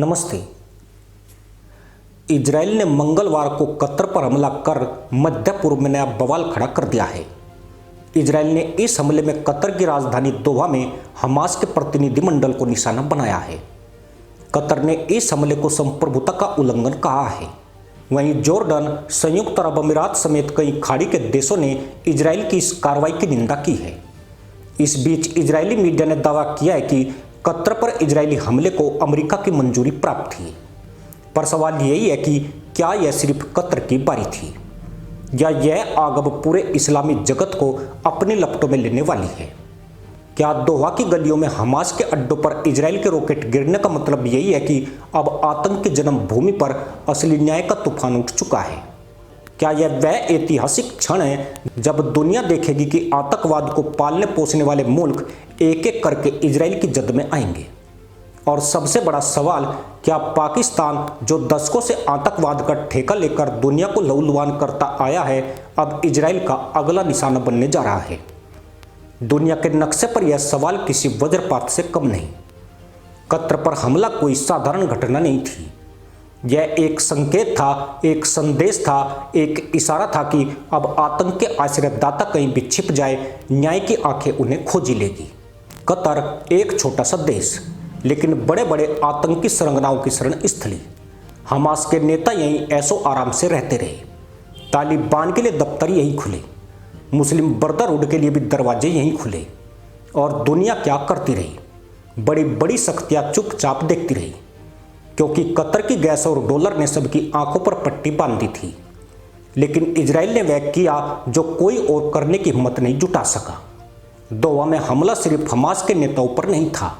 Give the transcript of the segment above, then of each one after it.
नमस्ते। इजराइल ने मंगलवार को कतर पर हमला कर मध्य पूर्व में नया बवाल खड़ा कर दिया है। इजराइल ने इस हमले में कतर की राजधानी दोहा में हमास के प्रतिनिधिमंडल को निशाना बनाया है। कतर ने इस हमले को संप्रभुता का उल्लंघन कहा है। वहीं जॉर्डन, संयुक्त अरब अमीरात समेत कई खाड़ी के देशों ने इजराइल की इस कार्रवाई की निंदा की है। इस बीच इजरायली मीडिया ने दावा किया है कि कतर पर इजरायली हमले को अमेरिका की मंजूरी प्राप्त थी। पर सवाल यही है कि क्या यह सिर्फ कतर की बारी थी या यह आग अब पूरे इस्लामी जगत को अपनी लपटों में लेने वाली है। क्या दोहा की गलियों में हमास के अड्डों पर इजराइल के रॉकेट गिरने का मतलब यही है कि अब आतंक की जन्मभूमि पर असली न्याय का तूफान उठ चुका है? क्या यह वह ऐतिहासिक क्षण है जब दुनिया देखेगी कि आतंकवाद को पालने पोसने वाले मुल्क एक एक करके इजराइल की जद में आएंगे? और सबसे बड़ा सवाल, क्या पाकिस्तान जो दशकों से आतंकवाद का ठेका लेकर दुनिया को लहूलुहान करता आया है, अब इजराइल का अगला निशाना बनने जा रहा है? दुनिया के नक्शे पर यह सवाल किसी वज्रपात से कम नहीं। कतर पर हमला कोई साधारण घटना नहीं थी। यह एक संकेत था, एक संदेश था, एक इशारा था कि अब आतंक के आश्रयदाता कहीं भी छिप जाए, न्याय की आंखें उन्हें खोजी लेगी। कतर एक छोटा सा देश, लेकिन बड़े बड़े आतंकी सरंगनाओं की शरण स्थली। हमास के नेता यहीं ऐशो आराम से रहते रहे। तालिबान के लिए दफ्तर यहीं खुले, मुस्लिम ब्रदरहुड के लिए भी दरवाजे यहीं खुले। और दुनिया क्या करती रही? बड़ी बड़ी शक्तियां चुपचाप देखती रही, क्योंकि कतर की गैस और डॉलर ने सबकी आंखों पर पट्टी बांध दी थी। लेकिन इजराइल ने वह किया जो कोई और करने की हिम्मत नहीं जुटा सका। दोहा में हमला सिर्फ हमास के नेताओं पर नहीं था,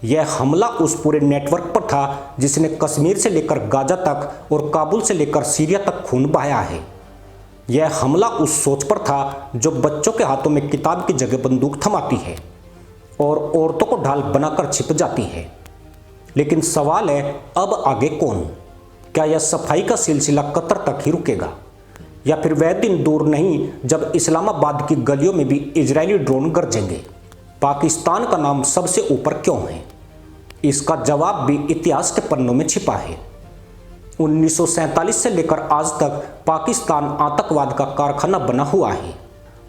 यह हमला उस पूरे नेटवर्क पर था जिसने कश्मीर से लेकर गाजा तक और काबुल से लेकर सीरिया तक खून बहाया है। यह हमला उस सोच पर था जो बच्चों के हाथों में किताब की जगह बंदूक थमाती है और औरतों को ढाल बनाकर छिप जाती है। लेकिन सवाल है, अब आगे कौन? क्या यह सफाई का सिलसिला कतर तक ही रुकेगा, या फिर वह दिन दूर नहीं जब इस्लामाबाद की गलियों में भी इजरायली ड्रोन गरजेंगे? पाकिस्तान का नाम सबसे ऊपर क्यों है? इसका जवाब भी इतिहास के पन्नों में छिपा है। 1947 से लेकर आज तक पाकिस्तान आतंकवाद का कारखाना बना हुआ है।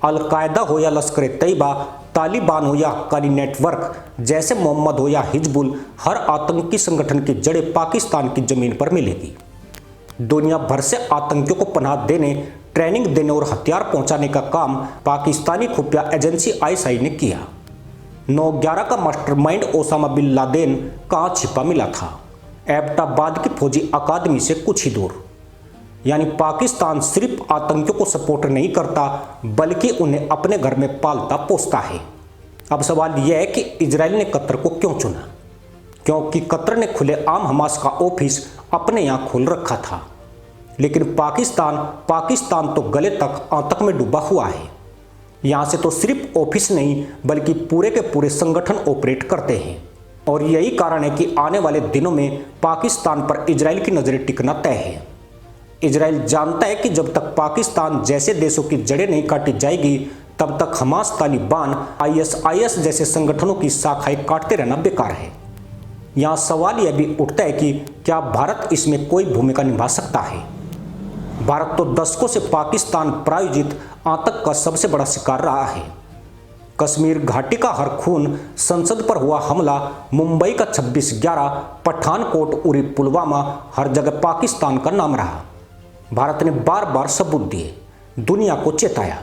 अल-कायदा हो या लश्कर तैयबा, तालिबान हो या हक्कानी नेटवर्क, जैसे मोहम्मद हो या हिजबुल, हर आतंकी संगठन की जड़ें पाकिस्तान की जमीन पर मिलेगी। दुनिया भर से आतंकियों को पनाह देने, ट्रेनिंग देने और हथियार पहुंचाने का काम पाकिस्तानी खुफिया एजेंसी आईएसआई ने किया। 9/11 का मास्टरमाइंड ओसामा बिन लादेन कहाँ छिपा मिला था? एबटाबाद की फौजी अकादमी से कुछ ही दूर। यानी पाकिस्तान सिर्फ आतंकियों को सपोर्ट नहीं करता, बल्कि उन्हें अपने घर में पालता पोसता है। अब सवाल यह है कि इजराइल ने कतर को क्यों चुना? क्योंकि कतर ने खुलेआम हमास का ऑफिस अपने यहाँ खोल रखा था। लेकिन पाकिस्तान तो गले तक आतंक में डूबा हुआ है। यहाँ से तो सिर्फ ऑफिस नहीं, बल्कि पूरे के पूरे संगठन ऑपरेट करते हैं। और यही कारण है कि आने वाले दिनों में पाकिस्तान पर इजराइल की नजरें टिकना तय है। इजराइल जानता है कि जब तक पाकिस्तान जैसे देशों की जड़ें नहीं काटी जाएगी, तब तक हमास, तालिबान, आईएसआईएस जैसे संगठनों की शाखाएं काटते रहना बेकार है। यहाँ सवाल यह भी उठता है कि क्या भारत इसमें कोई भूमिका निभा सकता है? भारत तो दशकों से पाकिस्तान प्रायोजित आतंक का सबसे बड़ा शिकार रहा है। कश्मीर घाटी का हर खून, संसद पर हुआ हमला, मुंबई का 26/11, पठानकोट, उरी, पुलवामा, हर जगह पाकिस्तान का नाम रहा। भारत ने बार बार सबूत दिए, दुनिया को चेताया,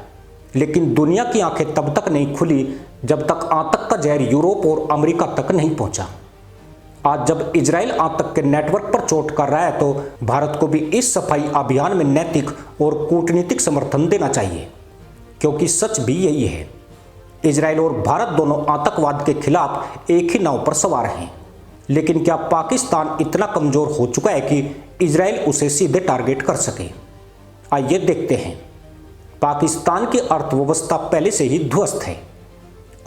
लेकिन दुनिया की आंखें तब तक नहीं खुली जब तक आतंक का जहर यूरोप और अमेरिका तक नहीं पहुंचा। आज जब इजराइल आतंक के नेटवर्क पर चोट कर रहा है, तो भारत को भी इस सफाई अभियान में नैतिक और कूटनीतिक समर्थन देना चाहिए, क्योंकि सच भी यही है। इजराइल और भारत दोनों आतंकवाद के खिलाफ एक ही नाव पर सवार हैं। लेकिन क्या पाकिस्तान इतना कमजोर हो चुका है कि इजराइल उसे सीधे टारगेट कर सके? आइए देखते हैं। पाकिस्तान की अर्थव्यवस्था पहले से ही ध्वस्त है।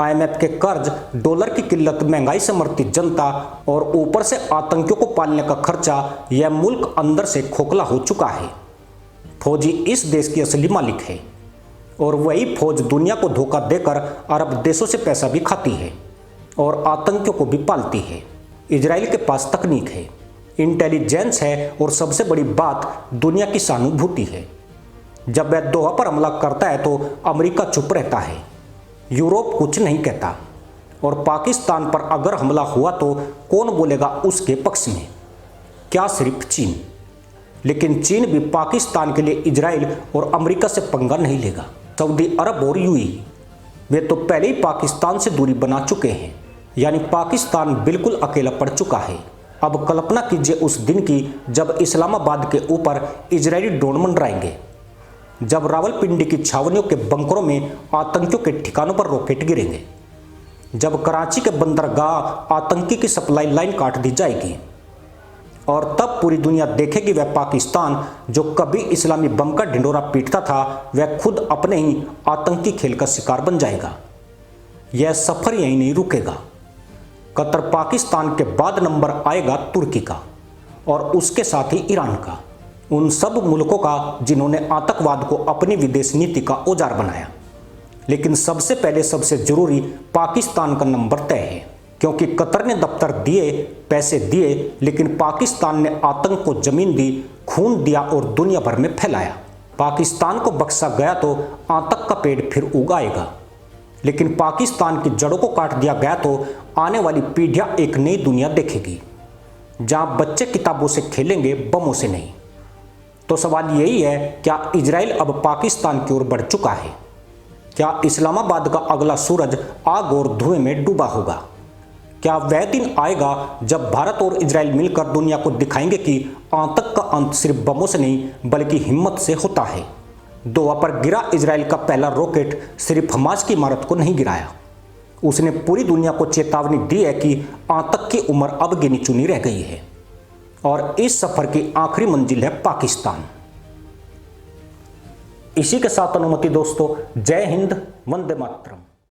आईएमएफ के कर्ज, डॉलर की किल्लत, महंगाई से मरती जनता और ऊपर से आतंकियों को पालने का खर्चा, यह मुल्क अंदर से खोखला हो चुका है। फौजी इस देश की असली मालिक है और वही फौज दुनिया को धोखा देकर अरब देशों से पैसा भी खाती है और आतंकियों को भी पालती है। इजराइल के पास तकनीक है, इंटेलिजेंस है और सबसे बड़ी बात दुनिया की सहानुभूति है। जब वह दोहा पर हमला करता है तो अमेरिका चुप रहता है, यूरोप कुछ नहीं कहता, और पाकिस्तान पर अगर हमला हुआ तो कौन बोलेगा उसके पक्ष में? क्या सिर्फ चीन? लेकिन चीन भी पाकिस्तान के लिए इजराइल और अमेरिका से पंगा नहीं लेगा। सऊदी अरब और यूएई वे तो पहले ही पाकिस्तान से दूरी बना चुके हैं, यानी पाकिस्तान बिल्कुल अकेला पड़ चुका है। अब कल्पना कीजिए उस दिन की जब इस्लामाबाद के ऊपर इजरायली ड्रोन मंडराएंगे, जब रावलपिंडी की छावनियों के बंकरों में आतंकियों के ठिकानों पर रॉकेट गिरेंगे, जब कराची के बंदरगाह आतंकी की सप्लाई लाइन काट दी जाएगी, और तब पूरी दुनिया देखेगी वह पाकिस्तान जो कभी इस्लामी बम का ढिंडोरा पीटता था, वह खुद अपने ही आतंकी खेल का शिकार बन जाएगा। यह सफर यहीं नहीं रुकेगा। कतर पाकिस्तान के बाद नंबर आएगा तुर्की का, और उसके साथ ही ईरान का, उन सब मुल्कों का जिन्होंने आतंकवाद को अपनी विदेश नीति का औजार बनाया। लेकिन सबसे पहले सबसे जरूरी पाकिस्तान का नंबर तय है, क्योंकि कतर ने दफ्तर दिए, पैसे दिए, लेकिन पाकिस्तान ने आतंक को जमीन दी, खून दिया और दुनिया भर में फैलाया। पाकिस्तान को बख्शा गया तो आतंक का पेड़ फिर उगाएगा, लेकिन पाकिस्तान की जड़ों को काट दिया गया तो आने वाली पीढ़ियां एक नई दुनिया देखेगी, जहां बच्चे किताबों से खेलेंगे, बमों से नहीं। तो सवाल यही है, क्या इजराइल अब पाकिस्तान की ओर बढ़ चुका है? क्या इस्लामाबाद का अगला सूरज आग और धुएं में डूबा होगा? क्या वह दिन आएगा जब भारत और इजराइल मिलकर दुनिया को दिखाएंगे कि आतंक का अंत सिर्फ बमों से नहीं बल्कि हिम्मत से होता है? दोहा पर गिरा इजराइल का पहला रॉकेट सिर्फ हमास की इमारत को नहीं गिराया, उसने पूरी दुनिया को चेतावनी दी है कि आतंक की उम्र अब गिनी चुनी रह गई है, और इस सफर की आखिरी मंजिल है पाकिस्तान। इसी के साथ अनुमति दोस्तों, जय हिंद, वंदे मातरम।